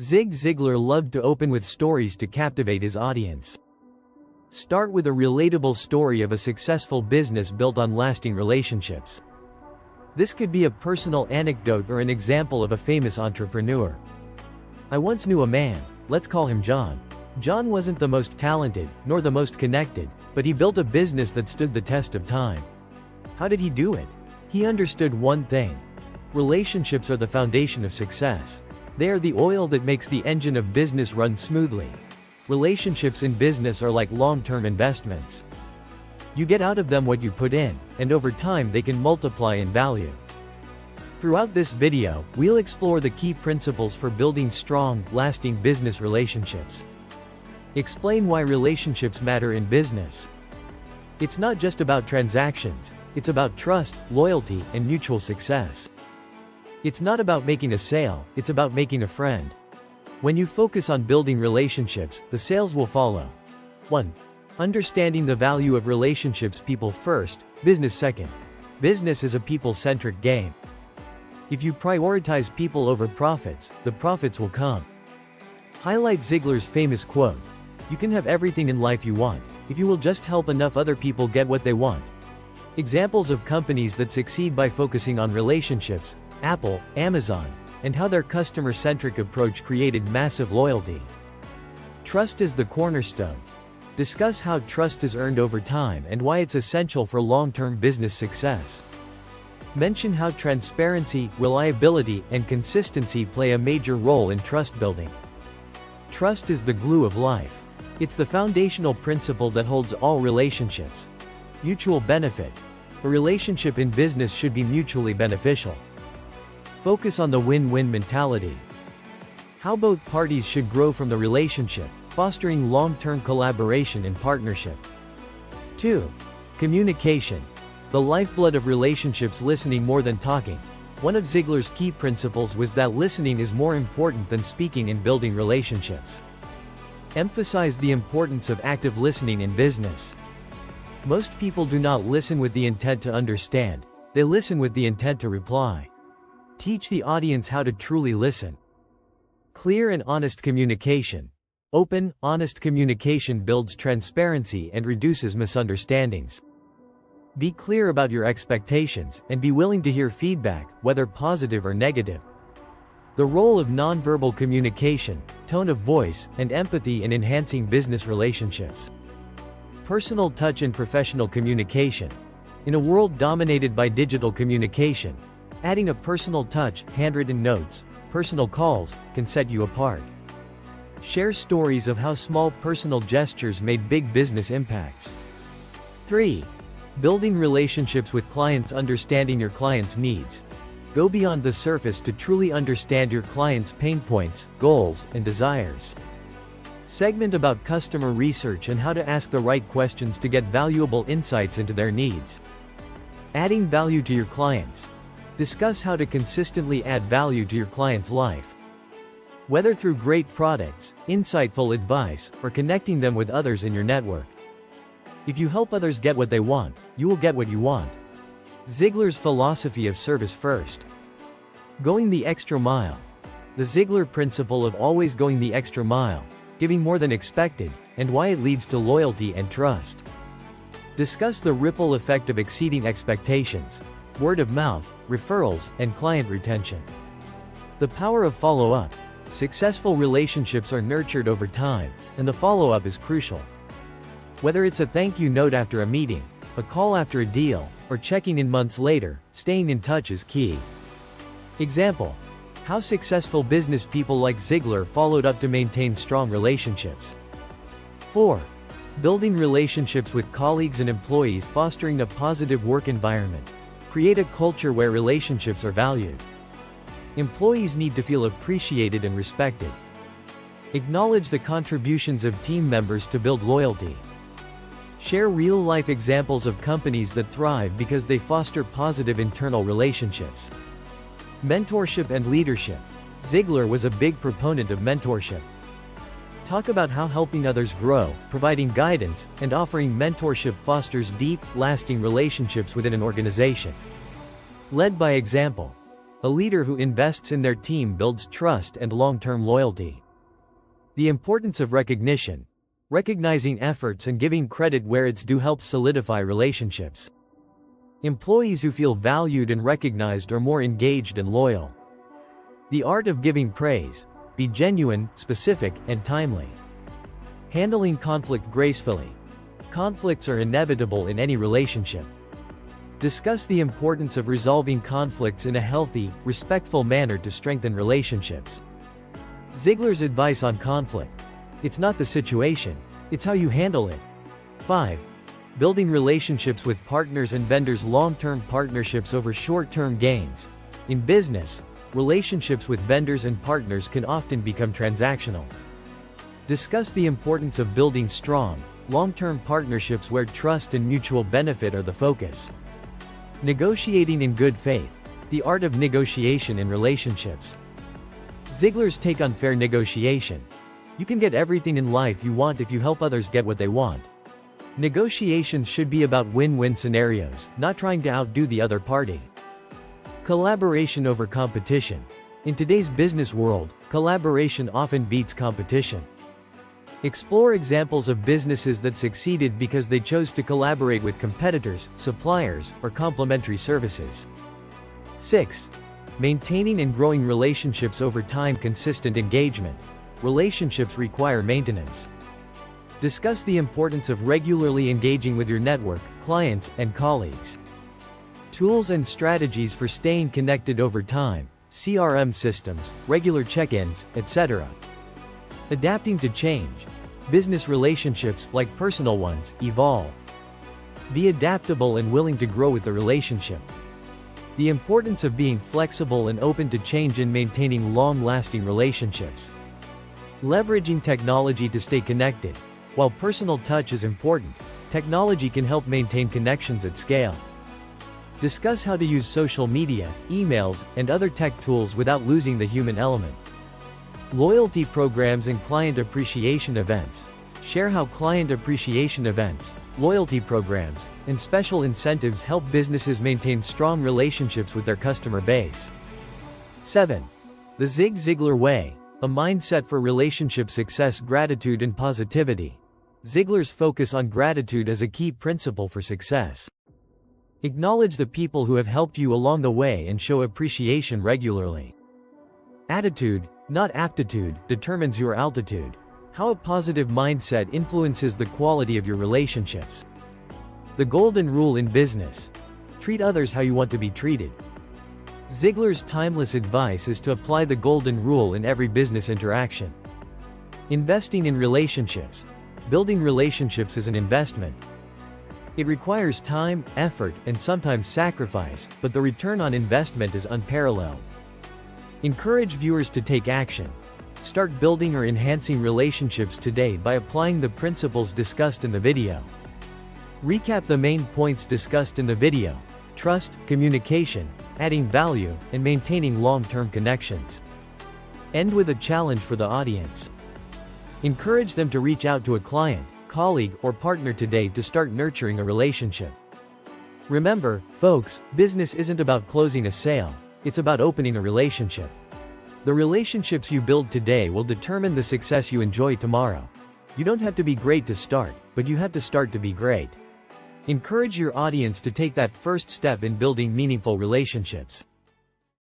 Zig Ziglar loved to open with stories to captivate his audience. Start with a relatable story of a successful business built on lasting relationships. This could be a personal anecdote or an example of a famous entrepreneur. I once knew a man, let's call him John. John wasn't the most talented, nor the most connected, but he built a business that stood the test of time. How did he do it? He understood one thing. Relationships are the foundation of success. They are the oil that makes the engine of business run smoothly. Relationships in business are like long-term investments. You get out of them what you put in, and over time they can multiply in value. Throughout this video, we'll explore the key principles for building strong, lasting business relationships. Explain why relationships matter in business. It's not just about transactions, it's about trust, loyalty, and mutual success. It's not about making a sale, it's about making a friend. When you focus on building relationships, the sales will follow. 1. Understanding the value of relationships. People first, business second. Business is a people-centric game. If you prioritize people over profits, the profits will come. Highlight Ziglar's famous quote, "You can have everything in life you want, if you will just help enough other people get what they want." Examples of companies that succeed by focusing on relationships: Apple, Amazon, and how their customer-centric approach created massive loyalty. Trust is the cornerstone. Discuss how trust is earned over time and why it's essential for long-term business success. Mention how transparency, reliability, and consistency play a major role in trust building. Trust is the glue of life. It's the foundational principle that holds all relationships. Mutual benefit. A relationship in business should be mutually beneficial. Focus on the win-win mentality. How both parties should grow from the relationship, fostering long-term collaboration and partnership. 2. Communication. The lifeblood of relationships. Listening more than talking. One of Ziglar's key principles was that listening is more important than speaking in building relationships. Emphasize the importance of active listening in business. Most people do not listen with the intent to understand, they listen with the intent to reply. Teach the audience how to truly listen. Clear and honest communication. Open, honest communication builds transparency and reduces misunderstandings. Be clear about your expectations, and be willing to hear feedback, whether positive or negative. The role of nonverbal communication, tone of voice, and empathy in enhancing business relationships. Personal touch and professional communication. In a world dominated by digital communication, adding a personal touch, handwritten notes, personal calls, can set you apart. Share stories of how small personal gestures made big business impacts. 3. Building relationships with clients. Understanding your clients' needs. Go beyond the surface to truly understand your clients' pain points, goals, and desires. Segment about customer research and how to ask the right questions to get valuable insights into their needs. Adding value to your clients. Discuss how to consistently add value to your client's life. Whether through great products, insightful advice, or connecting them with others in your network. If you help others get what they want, you will get what you want. Ziglar's philosophy of service first. Going the extra mile. The Ziglar principle of always going the extra mile, giving more than expected, and why it leads to loyalty and trust. Discuss the ripple effect of exceeding expectations. Word of mouth, referrals, and client retention. The power of follow-up. Successful relationships are nurtured over time, and the follow-up is crucial. Whether it's a thank you note after a meeting, a call after a deal, or checking in months later, staying in touch is key. Example: how successful business people like Ziglar followed up to maintain strong relationships. 4. Building relationships with colleagues and employees. Fostering a positive work environment. Create a culture where relationships are valued. Employees need to feel appreciated and respected. Acknowledge the contributions of team members to build loyalty. Share real-life examples of companies that thrive because they foster positive internal relationships. Mentorship and leadership. Ziglar was a big proponent of mentorship. Talk about how helping others grow, providing guidance, and offering mentorship fosters deep, lasting relationships within an organization. Led by example. A leader who invests in their team builds trust and long-term loyalty. The importance of recognition. Recognizing efforts and giving credit where it's due helps solidify relationships. Employees who feel valued and recognized are more engaged and loyal. The art of giving praise. Be genuine, specific, and timely. Handling conflict gracefully. Conflicts are inevitable in any relationship. Discuss the importance of resolving conflicts in a healthy, respectful manner to strengthen relationships. Ziglar's advice on conflict. It's not the situation, it's how you handle it. 5. Building relationships with partners and vendors. Long-term partnerships over short-term gains. In business, relationships with vendors and partners can often become transactional. Discuss the importance of building strong, long-term partnerships where trust and mutual benefit are the focus. Negotiating in good faith. The art of negotiation in relationships. Ziglar's take on fair negotiation. You can get everything in life you want if you help others get what they want. Negotiations should be about win-win scenarios, not trying to outdo the other party. Collaboration over competition. In today's business world, collaboration often beats competition. Explore examples of businesses that succeeded because they chose to collaborate with competitors, suppliers, or complementary services. 6. Maintaining and growing relationships over time. Consistent engagement. Relationships require maintenance. Discuss the importance of regularly engaging with your network, clients, and colleagues. Tools and strategies for staying connected over time. CRM systems, regular check-ins, etc. Adapting to change. Business relationships, like personal ones, evolve. Be adaptable and willing to grow with the relationship. The importance of being flexible and open to change in maintaining long-lasting relationships. Leveraging technology to stay connected. While personal touch is important, technology can help maintain connections at scale. Discuss how to use social media, emails, and other tech tools without losing the human element. Loyalty programs and client appreciation events. Share how client appreciation events, loyalty programs, and special incentives help businesses maintain strong relationships with their customer base. 7. The Zig Ziglar Way. A mindset for relationship success. Gratitude and positivity. Ziglar's focus on gratitude as a key principle for success. Acknowledge the people who have helped you along the way and show appreciation regularly. Attitude, not aptitude, determines your altitude. How a positive mindset influences the quality of your relationships. The golden rule in business. Treat others how you want to be treated. Ziglar's timeless advice is to apply the golden rule in every business interaction. Investing in relationships. Building relationships is an investment. It requires time, effort, and sometimes sacrifice, but the return on investment is unparalleled. Encourage viewers to take action. Start building or enhancing relationships today by applying the principles discussed in the video. Recap the main points discussed in the video: trust, communication, adding value, and maintaining long-term connections. End with a challenge for the audience. Encourage them to reach out to a client, colleague, or partner today to start nurturing a relationship. Remember, folks, business isn't about closing a sale, it's about opening a relationship. The relationships you build today will determine the success you enjoy tomorrow. You don't have to be great to start, but you have to start to be great. Encourage your audience to take that first step in building meaningful relationships.